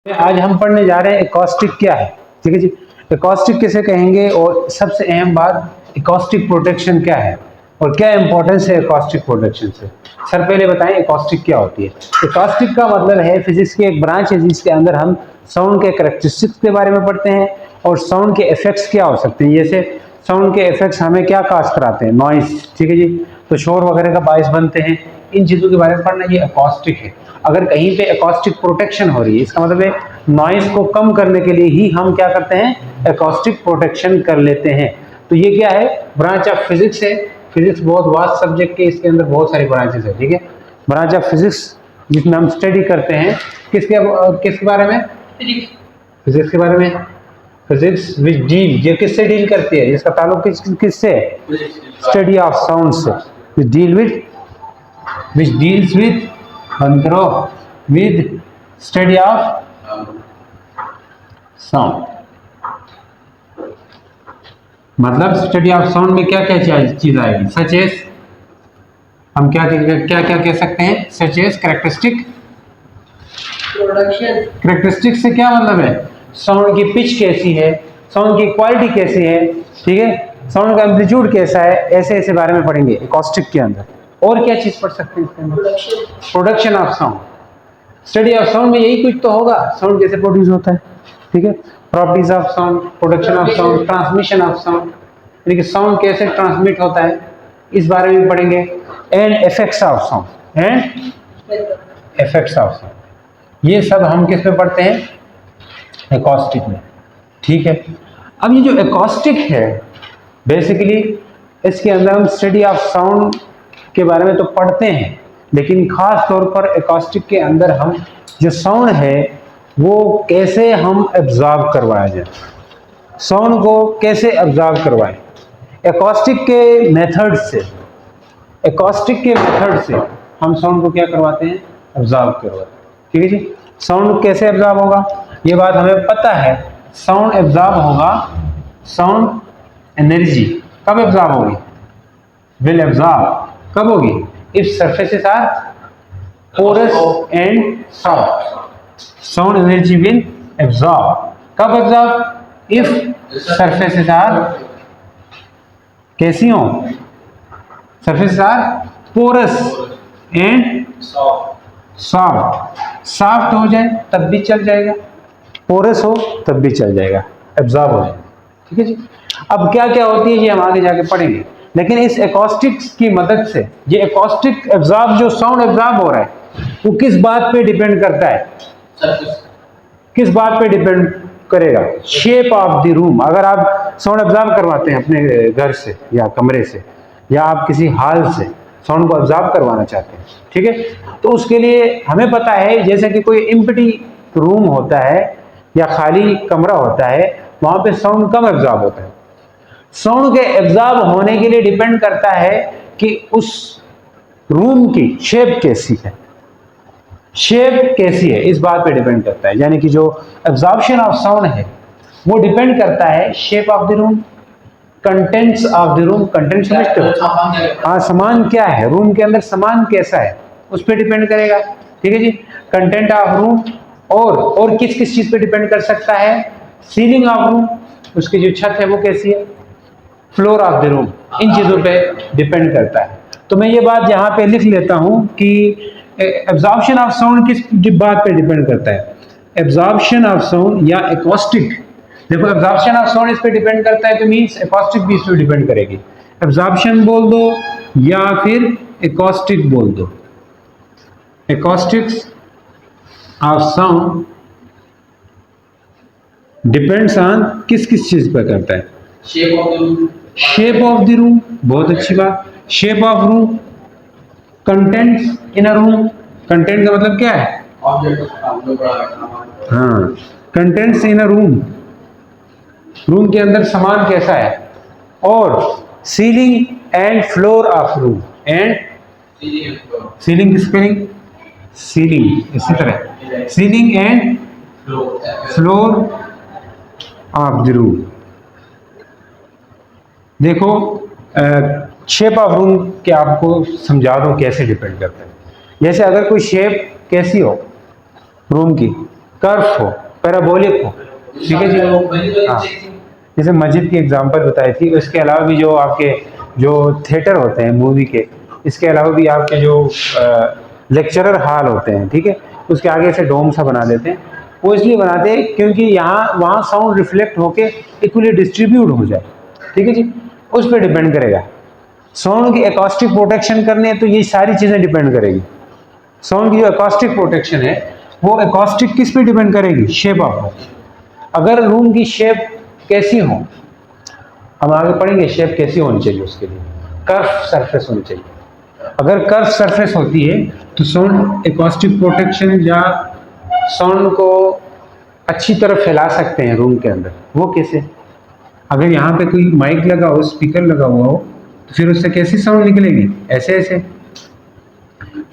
आज हम पढ़ने जा रहे हैं एकॉस्टिक क्या है। ठीक है जी, एकॉस्टिक किसे कहेंगे और सबसे अहम बात एकॉस्टिक प्रोटेक्शन क्या है और क्या इंपॉर्टेंस है एकॉस्टिक प्रोटेक्शन से। सर पहले बताएं एकॉस्टिक क्या होती है। एकॉस्टिक का मतलब है फिजिक्स की एक ब्रांच है जिसके अंदर हम साउंड के कैरेक्टरिस्टिक्स के बारे में पढ़ते हैं और साउंड के इफेक्ट्स क्या हो सकते हैं। जैसे साउंड के इफेक्ट्स हमें क्या काज कराते हैं, नॉइस, ठीक है जी, तो शोर वगैरह का बायस बनते हैं। इन चीजों के बारे में पढ़ना ये एकॉस्टिक है। अगर कहीं पे एकॉस्टिक प्रोटेक्शन हो रही है इसका मतलब है नॉइस को कम करने के लिए ही हम क्या करते हैं, एकॉस्टिक प्रोटेक्शन कर लेते हैं। तो ये क्या है, ब्रांच ऑफ फिजिक्स है। फिजिक्स बहुत वास्ट सब्जेक्ट है, इसके अंदर बहुत सारी ब्रांचेस है। ठीक है, ब्रांच ऑफ फिजिक्स जिसमें हम स्टडी करते हैं किसके बारे में, फिजिक्स के बारे में। फिजिक्स विच डील, ये किससे डील करती है, इसका ताल्लुक किससे है, स्टडी ऑफ साउंड से। Which deal with, which deals with, बंद करो, विद स्टडी ऑफ साउंड। मतलब स्टडी ऑफ साउंड में क्या क्या चीज आएगी, सच एज, हम क्या क्या क्या कह सकते हैं, such as characteristic production. Characteristic से क्या मतलब है, साउंड की पिच कैसी है, साउंड की क्वालिटी कैसी है, ठीक है, साउंड का एम्पलीट्यूड कैसा है, ऐसे ऐसे बारे में पढ़ेंगे एकॉस्टिक के अंदर। और क्या चीज पढ़ सकते हैं इसके अंदर, production of sound. Study of sound में यही कुछ तो होगा, साउंड कैसे प्रोड्यूस होता है, ठीक है, properties of sound, production of sound, transmission of sound, यानी कि साउंड कैसे ट्रांसमिट होता है इस बारे में पढ़ेंगे। And effects of sound, and effects of sound, ये सब हम किस में पढ़ते हैं, एकॉस्टिक में। ठीक है, अब ये जो एकॉस्टिक है बेसिकली इसके अंदर हम स्टडी ऑफ साउंड के बारे में तो पढ़ते हैं, लेकिन खास तौर पर एकॉस्टिक के अंदर हम जो साउंड है वो कैसे हम एब्जॉर्ब करवाया जाए, साउंड को कैसे एब्जॉर्ब करवाएं। एकॉस्टिक के मेथड से, एकॉस्टिक के मेथड से हम साउंड को क्या करवाते हैं, एब्जॉर्ब करवाते हैं। ठीक है जी, साउंड कैसे एब्जॉर्ब होगा ये बात हमें पता है। साउंड एब्जॉर्ब होगा, साउंड एनर्जी कब एब्जॉर्ब होगी, विल एब्जॉर्ब कब होगी, if surfaces are porous and soft, sound energy will absorb, कब एब्जॉर्ब, इफ सरफेसेस आर कैसी हो, surfaces are porous and soft, soft हो जाए तब भी चल जाएगा, पोरस हो तब भी चल जाएगा, एब्जॉर्ब हो जाए। ठीक है जी, अब क्या क्या होती है ये हम आगे जाके पढ़ेंगे, लेकिन इस एकॉस्टिक्स की मदद से ये एकॉस्टिक एब्जॉर्ब, जो साउंड एब्जॉर्ब हो रहा है वो किस बात पे डिपेंड करता है, किस बात पे डिपेंड करेगा, शेप ऑफ द रूम। अगर आप साउंड एब्जॉर्ब करवाते हैं अपने घर से या कमरे से या आप किसी हॉल से साउंड को एब्जॉर्ब करवाना चाहते हैं, ठीक है, तो उसके लिए हमें पता है जैसे कि कोई एम्प्टी रूम होता है या खाली कमरा होता है वहां पे साउंड कम एब्जॉर्ब होता है। साउंड के एब्जॉर्ब होने के लिए डिपेंड करता है कि उस रूम की शेप कैसी है, शेप कैसी है इस बात पे डिपेंड करता है। यानी कि जो एब्जॉर्प्शन ऑफ साउंड है वो डिपेंड करता है shape of the room, contents of the room. Content समझते हो, हाँ, सामान क्या है रूम के अंदर, सामान कैसा है उस पर डिपेंड करेगा। ठीक है जी, कंटेंट ऑफ रूम। और किस किस चीज पे डिपेंड कर सकता है, सीलिंग ऑफ रूम, उसकी जो छत है वो कैसी है, फ्लोर ऑफ द रूम, इन चीजों पे डिपेंड करता है। तो मैं ये बात यहाँ पे लिख लेता हूँ कि एब्जॉर्प्शन ऑफ साउंड किस बात पे डिपेंड करता है, एब्जॉर्प्शन ऑफ साउंड या एकॉस्टिक। देखो एब्जॉर्प्शन ऑफ साउंड इस पे डिपेंड करता है तो मींस एकॉस्टिक भी इस पे डिपेंड करेगी। एब्जॉर्प्शन बोल दो या फिर एकॉस्टिक बोल दो। Acoustics of sound depends on किस किस चीज पर करता है, shape of the room, shape of the room, बहुत अच्छी बात, shape of room, contents in a room, content का मतलब क्या है, हाँ, कंटेंट्स इन अ रूम, रूम के अंदर सामान कैसा है, और ceiling and floor of room, and ceiling की स्पेलिंग, सीलिंग इसी तरह, ceiling and floor of the room. देखो शेप ऑफ रूम के आपको समझा दूं कैसे डिपेंड करता है। जैसे अगर कोई शेप कैसी हो रूम की, कर्व हो, पैराबोलिक हो, ठीक है जी। हाँ, जैसे मस्जिद की एग्जांपल बताई थी, इसके अलावा भी जो आपके जो थिएटर होते हैं मूवी के, इसके अलावा भी आपके जो लेक्चरर हॉल होते हैं, ठीक है, उसके आगे से डोम सा बना देते हैं। वो इसलिए बनाते हैं क्योंकि यहाँ वहाँ साउंड रिफ्लेक्ट होके इक्वली डिस्ट्रीब्यूट हो जाए, ठीक है जी। उस पर डिपेंड करेगा। साउंड की एकॉस्टिक प्रोटेक्शन करनी है तो ये सारी चीज़ें डिपेंड करेगी। साउंड की जो एकॉस्टिक प्रोटेक्शन है वो एकॉस्टिक किस पे डिपेंड करेगी? शेप ऑफ हो। अगर रूम की शेप कैसी हो, हम आगे पढ़ेंगे शेप कैसी होनी चाहिए, उसके लिए कर्व सरफेस होनी चाहिए। अगर कर्व सरफेस होती है तो साउंड एकॉस्टिक प्रोटेक्शन या साउंड को अच्छी तरह फैला सकते हैं रूम के अंदर। वो कैसे? अगर यहाँ पे कोई माइक लगा हो, स्पीकर लगा हुआ हो, तो फिर उससे कैसी साउंड निकलेगी? ऐसे ऐसे।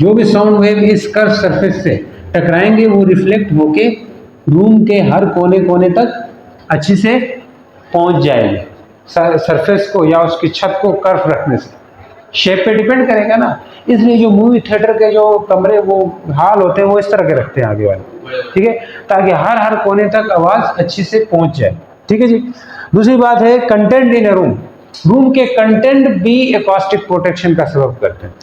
जो भी साउंड वेव इस कर्व सरफेस से टकराएंगे वो रिफ्लेक्ट होके रूम के हर कोने कोने तक अच्छी से पहुंच जाएगी। सरफेस को या उसकी छत को कर्व रखने से शेप पे डिपेंड करेगा ना। इसलिए जो मूवी थिएटर के जो कमरे, वो हॉल होते हैं, वो इस तरह के रखते हैं आगे वाले, ठीक है, ताकि हर हर कोने तक आवाज अच्छी से पहुंच जाए, ठीक है जी। दूसरी बात है content in A room. Room के कंटेंट भी एकॉस्टिक प्रोटेक्शन का सबब करते हैं।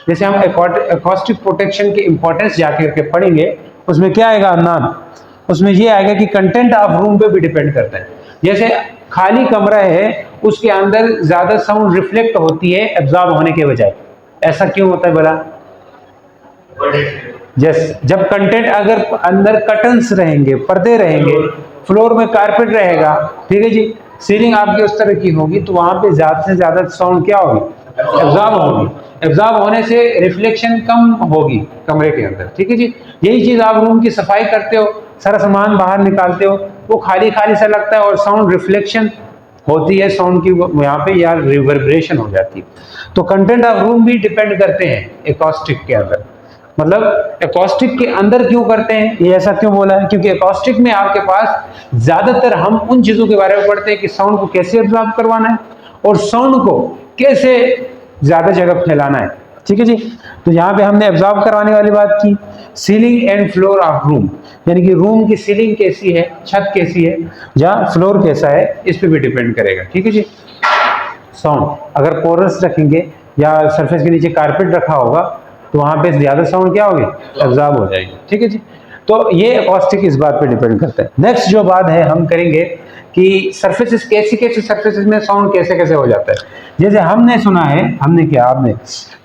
जैसे हम एकॉस्टिक प्रोटेक्शन की इंपॉर्टेंस जाकर के पढ़ेंगे, उसमें क्या आएगा अदनान? उसमें ये आएगा कि कंटेंट ऑफ रूम पे भी डिपेंड करता है। जैसे खाली कमरा है, उसके अंदर ज्यादा साउंड रिफ्लेक्ट होती है एब्जॉर्ब होने के बजाय। ऐसा क्यों होता है भला? जब कंटेंट, अगर अंदर कर्टन्स रहेंगे, पर्दे रहेंगे, फ्लोर में कारपेट रहेगा, ठीक है जी, सीलिंग आपकी उस तरह की होगी, तो वहां पे ज्यादा से ज्यादा साउंड क्या होगी? एब्जॉर्ब होगी। एब्जॉर्ब होने से रिफ्लेक्शन कम होगी कमरे के अंदर, ठीक है जी। यही चीज आप रूम की सफाई करते हो, सारा सामान बाहर निकालते हो, वो खाली खाली सा लगता है और साउंड रिफ्लेक्शन होती है साउंड की यहाँ पे, या रिवर्बरेशन हो जाती है। तो कंटेंट ऑफ रूम भी डिपेंड करते हैं एकॉस्टिक के अंदर। मतलब एकॉस्टिक के अंदर क्यों करते हैं, ये ऐसा क्यों बोला है? क्योंकि एकॉस्टिक में आपके पास ज्यादातर हम उन चीजों के बारे में पढ़ते हैं कि साउंड को कैसे एब्जॉर्ब करवाना है और साउंड को कैसे ज्यादा जगह फैलाना है, ठीक है जी। तो यहाँ पे हमने एब्जॉर्ब करवाने वाली बात की। Ceiling and floor of room, यानी कि रूम की सीलिंग कैसी है, छत कैसी है, या फ्लोर कैसा है, इस पे भी डिपेंड करेगा, ठीक है जी। साउंड अगर पोरस रखेंगे या सरफेस के नीचे कारपेट रखा होगा तो वहां पे ज्यादा साउंड क्या होगी? एब्जॉर्ब हो जाएगी, ठीक है जी। तो ये एकॉस्टिक इस बात पे डिपेंड करता है। नेक्स्ट जो बात है हम करेंगे कि सरफेसेस, कैसी कैसी सरफेसेस में साउंड कैसे कैसे हो जाता है। जैसे हमने सुना है, हमने क्या, आपने,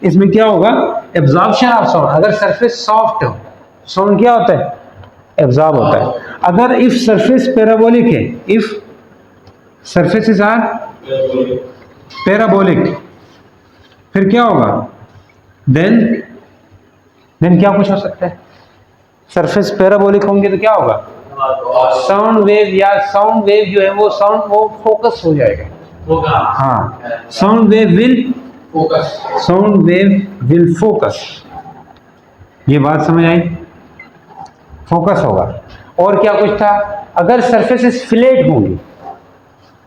इसमें क्या होगा? Absorption of sound. अगर सरफेस सॉफ्ट हो, साउंड क्या होता है? एब्जॉर्ब होता है। अगर इफ सरफेस पैराबोलिक है, इफ सरफेसेस आर पैराबोलिक, फिर क्या होगा? देन क्या कुछ हो सकता है? सरफेस पैराबोलिक होंगे तो क्या होगा? साउंड वेव, या साउंड वेव जो है वो साउंड वो फोकस हो जाएगा। हाँ, sound wave will focus, sound wave will focus. ये बात समझ आई? फोकस होगा। और क्या कुछ था? अगर सरफेसेस फ्लैट होंगी,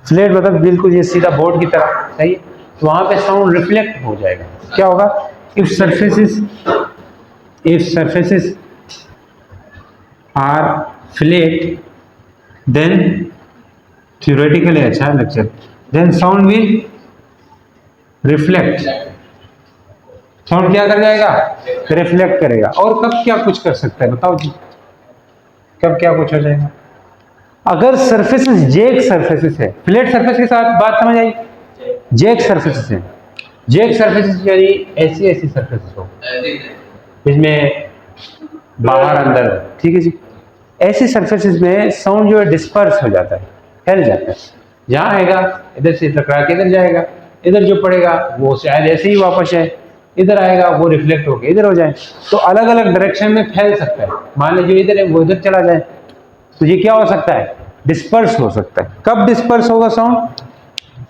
फ्लैट मतलब बिल्कुल ये सीधा बोर्ड की तरह, सही है, तो वहां पे साउंड रिफ्लेक्ट हो जाएगा। क्या होगा? If surfaces are flat, then theoretically, अच्छा lecture, then sound will reflect. Sound क्या कर जाएगा? रिफ्लेक्ट करेगा। और कब क्या कुछ कर सकता है बताओ जी? कब क्या कुछ हो जाएगा? अगर सरफेसेस जेक सरफेसेस है, फ्लैट सरफेस के साथ बात समझ आई? जेक सरफेसेस है, जेक सरफेसेस यानी ऐसी ऐसी सरफेसेस हो इसमें बाहर अंदर, ठीक है जी। ऐसी सरफेसेस में साउंड जो है डिस्पर्स हो जाता है, फैल जाता है। जहाँ आएगा इधर से टकरा के इधर जाएगा, इधर जो पड़ेगा वो शायद ऐसे ही वापस है, इधर आएगा वो रिफ्लेक्ट होकर इधर हो जाए, तो अलग अलग डायरेक्शन में फैल सकता है। मान लीजिए इधर है वो इधर चला जाए, तो ये क्या हो सकता है? डिस्पर्स हो सकता है। कब डिस्पर्स होगा sound?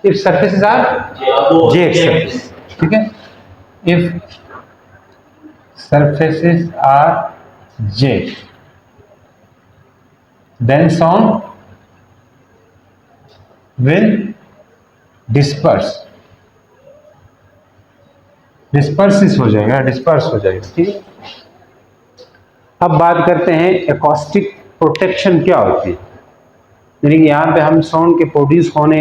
If surfaces are jagged surface, ठीक है। If surfaces are jagged, then sound will disperse, disperses हो जाएगा, डिस्पर्स हो जाएगा, ठीक है। अब बात करते हैं एकॉस्टिक प्रोटेक्शन क्या होती है, यानी कि यहाँ पे हम साउंड के प्रोड्यूस होने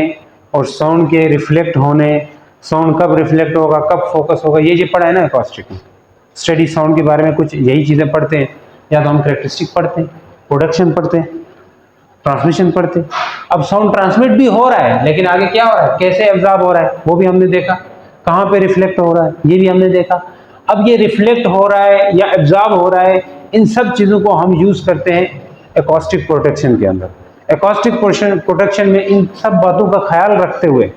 और साउंड के रिफ्लेक्ट होने, साउंड कब रिफ्लेक्ट होगा, कब फोकस होगा, ये जो पढ़ा है ना एकॉस्टिक में, स्टडी साउंड के बारे में कुछ यही चीज़ें पढ़ते हैं। या तो हम कैरेक्टरिस्टिक पढ़ते हैं, प्रोडक्शन पढ़ते हैं, ट्रांसमिशन पढ़ते हैं। अब साउंड ट्रांसमिट भी हो रहा है, लेकिन आगे क्या हो रहा है, कैसे एब्जॉर्ब हो रहा है, वो भी हमने देखा। कहाँ पे रिफ्लेक्ट हो रहा है, ये भी हमने देखा। अब ये रिफ्लेक्ट हो रहा है या एब्जॉर्ब हो रहा है, इन सब चीज़ों को हम यूज़ करते हैं एकॉस्टिक प्रोटेक्शन के अंदर। एकॉस्टिक प्रोटेक्शन में इन सब बातों का ख्याल रखते हुए,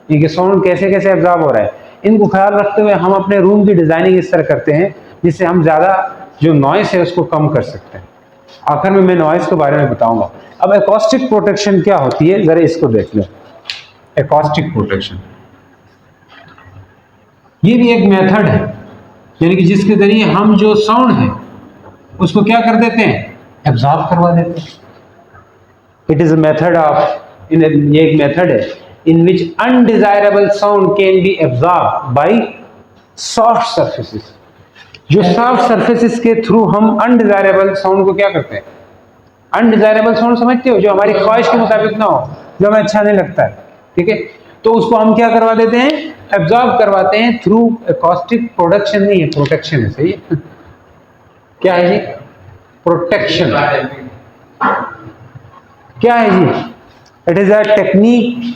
ये साउंड कैसे कैसे एब्जॉर्ब हो रहा है, इनको ख्याल रखते हुए हम अपने रूम की डिजाइनिंग इस तरह करते हैं जिससे हम ज़्यादा जो नॉइस है उसको कम कर सकते हैं। आखिर में मैं नॉइस के बारे में बताऊंगा। अब एकॉस्टिक प्रोटेक्शन क्या होती है, जरा इसको देख लो। एकॉस्टिक प्रोटेक्शन ये भी एक मेथड है, यानी कि जिसके जरिए हम जो साउंड है उसको क्या कर देते हैं, एब्जॉर्ब करवा देते हैं। It is a method of, ये एक मेथड है in which undesirable sound can be absorb by soft surfaces. जो सॉफ्ट सर्फेसिस के थ्रू हम अनडिजायरेबल साउंड को क्या करते हैं, अनडिजायरेबल साउंड समझते हो, जो हमारी ख्वाहिश के मुताबिक ना हो, जो हमें अच्छा नहीं लगता है, ठीक है, तो उसको हम क्या करवा देते हैं, एब्जॉर्ब करवाते हैं थ्रू एकॉस्टिक प्रोडक्शन। नहीं है, प्रोटेक्शन है, सही है। क्या है जी, प्रोटेक्शन क्या है जी, इट इज अ टेक्निक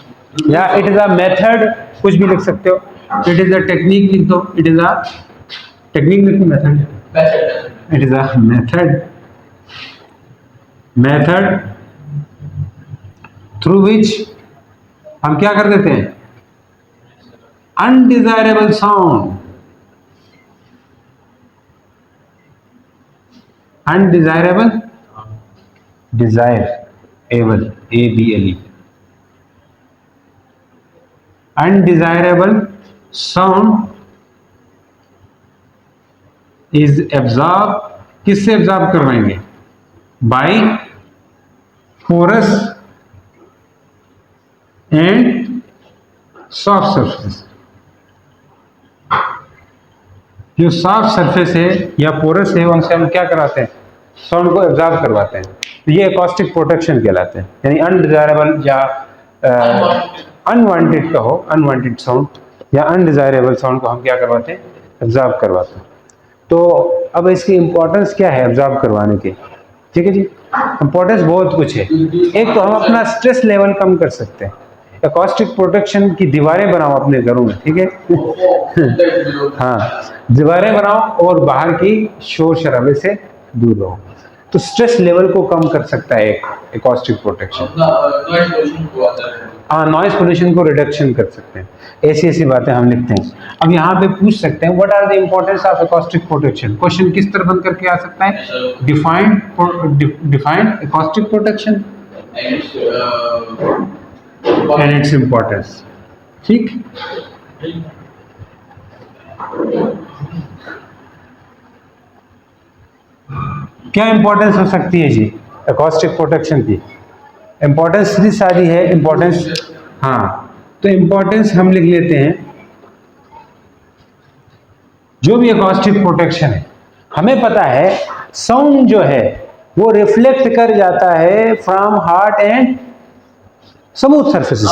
या इट इज अ मेथड, कुछ भी लिख सकते हो। इट इज अ टेक्निक लिख दो, इट इज अ टेक्निक लिख दो, method, it is a method through which हम क्या कर देते हैं, undesirable sound, undesirable, desirable, ABLE, undesirable sound is absorb, किससे एब्जॉर्ब करवाएंगे, by porous and soft surface. जो सॉफ्ट सरफेस है या पोरस है उनसे हम क्या कराते हैं, साउंड को एब्जॉर्ब करवाते हैं। तो ये एकॉस्टिक प्रोटेक्शन कहलाते हैं, यानी अनडिजायरेबल या अनवांटेड कहो, अनवांटेड साउंड या अनडिजायरेबल साउंड को हम क्या करवाते हैं, एब्जॉर्ब करवाते हैं। तो अब इसकी इंपॉर्टेंस क्या है एब्जॉर्ब करवाने की, ठीक है जी, इंपॉर्टेंस बहुत कुछ है। एक तो हम अपना स्ट्रेस लेवल कम कर सकते हैं, एकॉस्टिक प्रोटेक्शन की दीवारें बनाओ अपने घरों में, ठीक है हाँ, दीवारें बनाओ और बाहर की शोर शराबे से दूर रहो, तो स्ट्रेस लेवल को कम कर सकता है एक एकॉस्टिक प्रोटेक्शन। हाँ, नॉइज पोल्यूशन को रिडक्शन कर सकते हैं। ऐसी ऐसी बातें हम लिखते हैं। अब यहाँ पे पूछ सकते हैं what are the importance of acoustic protection, question किस तरह बन करके आ सकता है, defined acoustic protection and its importance, ठीक। क्या इंपॉर्टेंस हो सकती है जी एकॉस्टिक प्रोटेक्शन की, इंपॉर्टेंस सीधी सारी है इंपॉर्टेंस। हाँ, तो इंपॉर्टेंस हम लिख लेते हैं, जो भी एकॉस्टिक प्रोटेक्शन है, हमें पता है साउंड जो है वो रिफ्लेक्ट कर जाता है from hard and smooth surfaces.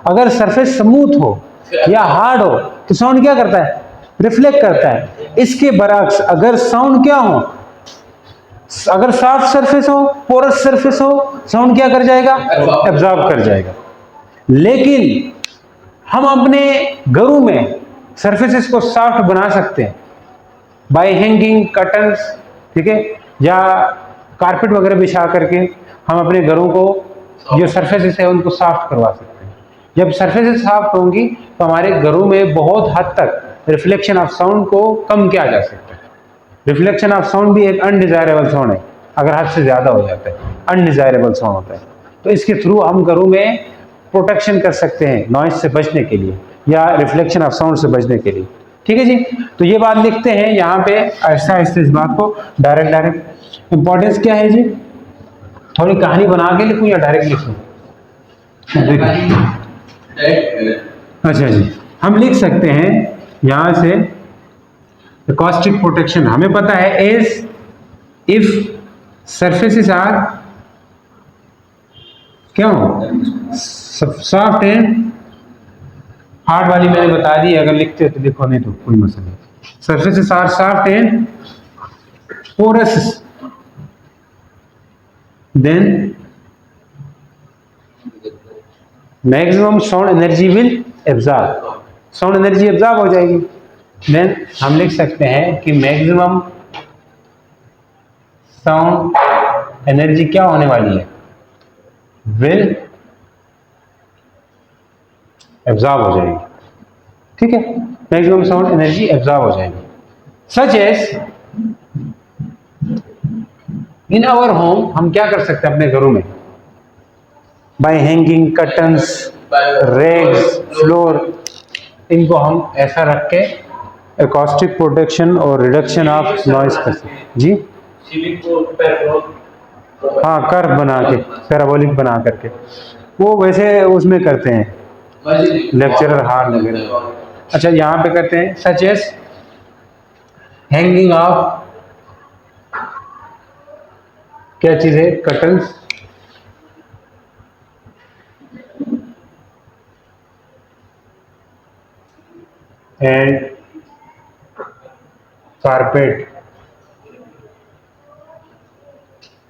अगर सरफेस स्मूथ हो या हार्ड हो तो साउंड क्या करता है, रिफ्लेक्ट करता है। इसके बरक्स अगर साउंड क्या हो, अगर सॉफ्ट सरफेस हो, पोरस सरफेस हो, साउंड क्या कर जाएगा, एब्जॉर्ब कर जाएगा। लेकिन हम अपने घरों में सरफेसेस को सॉफ्ट बना सकते हैं बाय हैंगिंग कर्टन्स, ठीक है, या कारपेट वगैरह बिछा करके हम अपने घरों को जो सरफेसेस है उनको सॉफ्ट करवा सकते हैं। जब सरफेसेस सॉफ्ट होंगी तो हमारे घरों में बहुत हद तक रिफ्लेक्शन ऑफ साउंड को कम किया जा सकता है। रिफ्लेक्शन ऑफ साउंड भी एक अनडिजायरेबल साउंड है, अगर हद से ज्यादा हो जाता है अनडिजायरेबल साउंड होता है। तो इसके थ्रू हम घरों में प्रोटेक्शन कर सकते हैं नॉइज से बचने के लिए या रिफ्लेक्शन ऑफ साउंड से बचने के लिए, ठीक है जी। तो ये बात लिखते हैं यहाँ पे ऐसा ऐसे, इस बात को डायरेक्ट इंपॉर्टेंस क्या है जी, थोड़ी कहानी बना के लिखूं या डायरेक्ट लिखूं, अच्छा जी, हम लिख सकते हैं यहाँ से एकॉस्टिक प्रोटेक्शन हमें पता है एज इफ सरफेसेस आर क्यों सॉफ्ट एंड हार्ड वाली मैंने बता दी, अगर लिखते हो तो लिखो, नहीं तो कोई मसला नहीं। Surfaces are soft and porous, then maximum sound energy will absorb, sound energy absorb हो जाएगी। देन हम लिख सकते हैं कि मैक्सिमम साउंड एनर्जी क्या होने वाली है, विल एब्जॉर्ब हो जाएगी। ठीक है, मैक्सिमम साउंड एनर्जी एब्जॉर्ब हो जाएगी। Such as in our home, हम क्या कर सकते हैं अपने घरों में, by hanging curtains, rugs, floor, इनको हम ऐसा रख के एकॉस्टिक प्रोटेक्शन और रिडक्शन ऑफ नॉइस कर सकते हैं। जी हाँ, कर्व बना के, पैराबोलिक बना करके, वो वैसे उसमें करते हैं लेक्चरर हॉल वगैरह। अच्छा, यहाँ पे करते हैं सच एज हैंगिंग ऑफ, क्या चीज है, कर्टन्स, एंड कारपेट।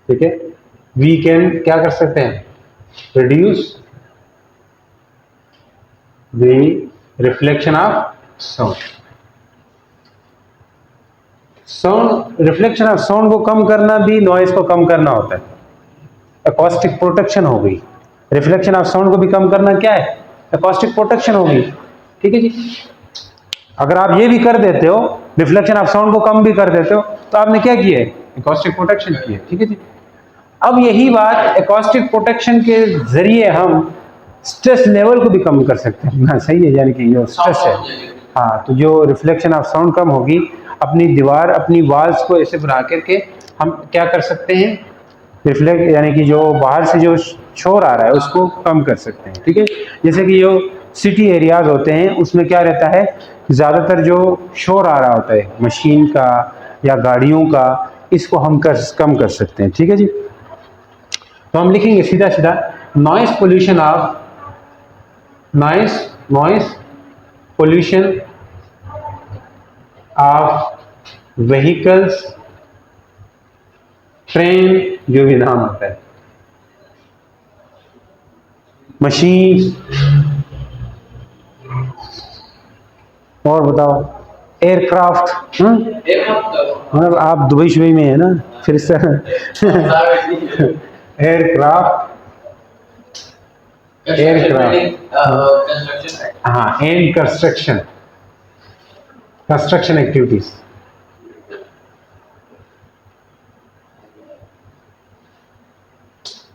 ठीक है, वी कैन क्या कर सकते हैं, reduce the reflection of sound. Sound reflection of sound को कम करना भी नॉइस को कम करना होता है, एकॉस्टिक प्रोटेक्शन हो गई। रिफ्लेक्शन ऑफ साउंड को भी कम करना क्या है, एकॉस्टिक प्रोटेक्शन हो गई। ठीक है जी, अगर आप ये भी कर देते हो, रिफ्लेक्शन ऑफ साउंड को कम भी कर देते हो, तो आपने क्या किया है, एकॉस्टिक प्रोटेक्शन किया। ठीक है जी, अब यही बात एकॉस्टिक प्रोटेक्शन के जरिए हम स्ट्रेस लेवल को भी कम कर सकते हैं ना। सही है, यानी कि जो स्ट्रेस है, हाँ, तो जो रिफ्लेक्शन ऑफ साउंड कम होगी, अपनी दीवार, अपनी वॉल्स को ऐसे बना करके हम क्या कर सकते हैं, रिफ्लेक्ट, यानी कि जो बाहर से जो शोर आ रहा है उसको कम कर सकते हैं। ठीक है, जैसे कि जो सिटी एरियाज होते हैं उसमें क्या रहता है, ज़्यादातर जो शोर आ रहा होता है मशीन का या गाड़ियों का, इसको हम कम कर सकते हैं। ठीक है जी, तो हम लिखेंगे सीधा सीधा noise pollution of, noise pollution of vehicles, train, जो भी नाम होता है, मशीन, और बताओ एयरक्राफ्ट। मतलब आप दुबई शुबई में है ना, फिर से एयरक्राफ्ट, हाँ, and construction activities,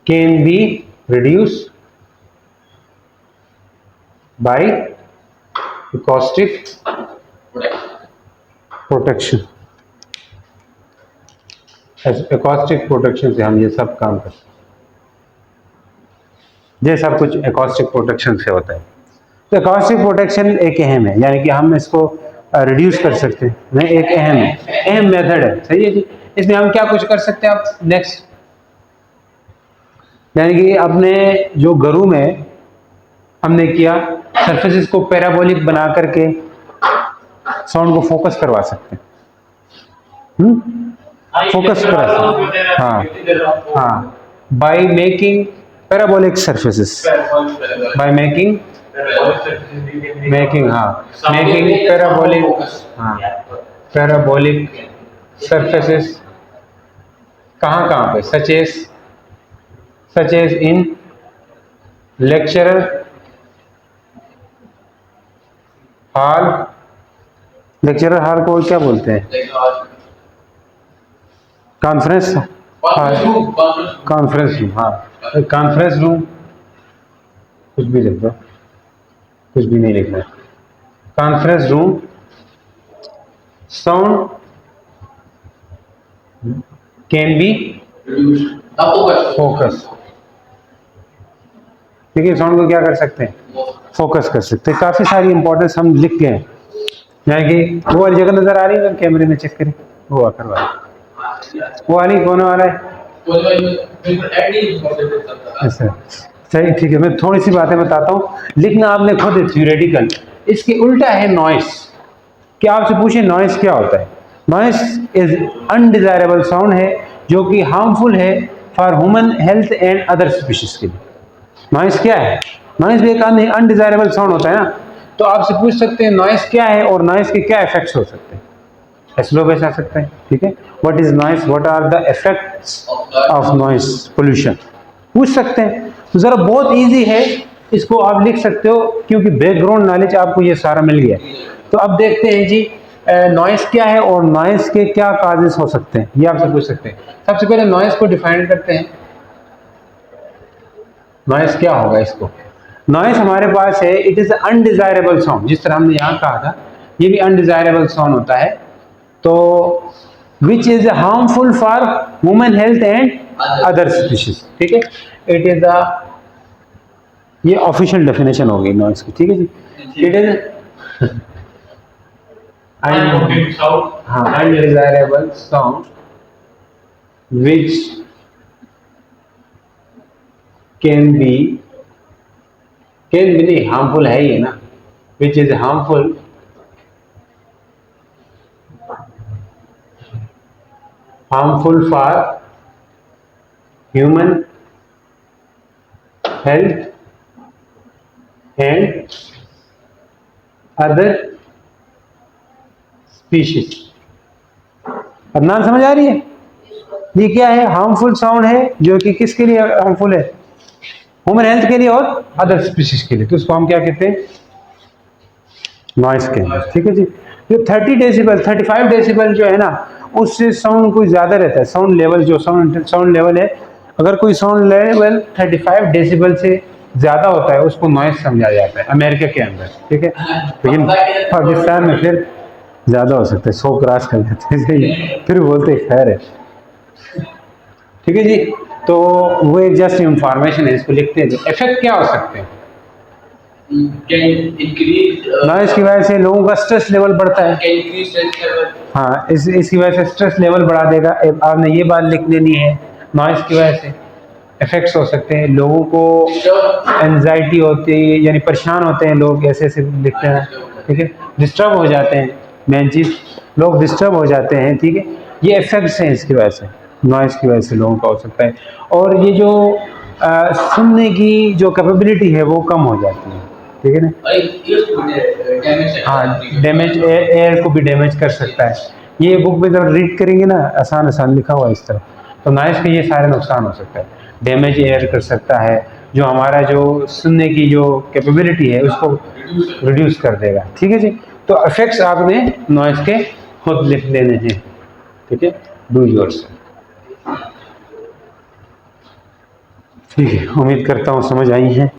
can be reduce by acoustic protection. Acoustic protection से हम ये सब काम करते हैं, ये सब कुछ एकॉस्टिक प्रोटेक्शन से होता है। तो एकॉस्टिक प्रोटेक्शन एक अहम है, यानी कि हम इसको रिड्यूस कर सकते हैं, नहीं, एक अहम मेथड है। सही है जी, इसमें हम क्या कुछ कर सकते हैं। अब नेक्स्ट, यानी कि अपने जो घरों में हमने किया, सरफेसेस को पैराबोलिक बना करके साउंड को फोकस करवा सकते हैं, फोकस करा सकते हैं, हाँ, by making parabolic surfaces, by making parabolic surfaces, कहाँ पे, such as in lecturer hall. Lecturer hall को क्या बोलते हैं, कॉन्फ्रेंस हॉल, कॉन्फ्रेंस रूम, हाँ, कॉन्फ्रेंस रूम, कुछ भी लिख दो, कुछ भी नहीं लिखना, conference room, sound can be focus. ठीक है, साउंड को क्या कर सकते हैं, फोकस कर सकते हैं। काफी सारी इंपॉर्टेंस हम लिख गए हैं, यानी कि वो वाली जगह नजर आ रही है, कैमरे में चेक करें, वो आकर वाली, वो वाली कौन वाला है, ऐसा सही, ठीक है। मैं थोड़ी सी बातें बताता हूँ, लिखना आपने खुद है थ्योरेटिकल। इसके उल्टा है नॉइस। क्या आपसे पूछे नॉइस क्या होता है? नॉइस इज अनडिजायरेबल साउंड है जो कि हार्मफुल है for human health and other species के लिए। नॉइस क्या है? नॉइस भी एक अनडिजायरेबल साउंड होता है ना। तो आपसे पूछ सकते हैं नॉइस क्या है और नॉइस के क्या इफेक्ट्स हो सकते हैं। ऐसे लोग ऐसे आ सकते हैं, ठीक है। What is noise, what are the effects of noise pollution, पूछ सकते हैं। तो जरा बहुत इजी है, इसको आप लिख सकते हो क्योंकि बैकग्राउंड नॉलेज आपको ये सारा मिल गया। तो अब देखते हैं जी नॉइस क्या है और नॉइस के क्या काजेस हो सकते हैं, ये आपसे पूछ सकते हैं। सबसे पहले नॉइस को डिफाइन करते हैं। नॉइस क्या होगा इसको? नॉइस हमारे पास है, इट इज अनडिजायरेबल साउंड, जिस तरह हमने यहाँ कहा था ये भी अनडिजायरेबल साउंड होता है। तो विच is harmful for human health and other species, ठीक है। इट इज अ, ये ऑफिशियल डेफिनेशन होगी नॉइस की, ठीक है जी। It is undesirable sound which can be नहीं, हार्मफुल है ये ना, which is harmful for human health and other species. Adnan समझ आ रही है? ये क्या है? हार्मफुल साउंड है जो कि किसके लिए हार्मफुल है? ह्यूमन हेल्थ के लिए और अदर स्पीशीज के लिए। तो उसको हम क्या कहते हैं? नॉइस के लिए, ठीक है जी। जो 30 डेसिबल 35 डेसिबल जो है ना, उससे साउंड कोई ज्यादा रहता है। साउंड लेवल जो साउंड लेवल है, अगर कोई साउंड लेवल 35 डेसिबल से ज्यादा होता है उसको नॉइस समझा जाता है अमेरिका के अंदर, ठीक है। लेकिन पाकिस्तान में फिर ज्यादा हो सकता है, 100 क्रॉस कर देते हैं फिर बोलते खैर है, ठीक है जी। तो वो एक जस्ट इंफॉर्मेशन है, इसको लिखते हैं। इफेक्ट क्या हो सकते हैं? नॉइस की वजह से लोगों का स्ट्रेस लेवल बढ़ता है। हाँ, इसकी वजह से स्ट्रेस लेवल बढ़ा देगा। आपने ये बात लिख लेनी है। नॉइस की वजह से इफेक्ट्स हो सकते हैं, लोगों को एंजाइटी होती है, यानी परेशान होते हैं लोग, ऐसे ऐसे लिखते हैं, ठीक है। डिस्टर्ब हो जाते हैं, मेन चीज लोग डिस्टर्ब हो जाते हैं, ठीक है। ये इफेक्ट्स हैं इसकी वजह से, नॉइस की वजह से लोगों का हो सकता है। और ये जो सुनने की जो कैपेबिलिटी है वो कम हो जाती है, ठीक है ना। हाँ, डैमेज एयर को भी डैमेज कर सकता है। ये बुक में जब रीड करेंगे ना, आसान आसान लिखा हुआ है इस तरह। तो नॉइस के ये सारे नुकसान हो सकता है। डैमेज एयर कर सकता है, जो हमारा जो सुनने की जो कैपेबिलिटी है उसको रिड्यूस कर देगा, ठीक है जी। तो इफेक्ट्स आपने नॉइस के खुद लिख लेने हैं, ठीक है। डू योर्स, ठीक है। उम्मीद करता हूँ समझ आई है।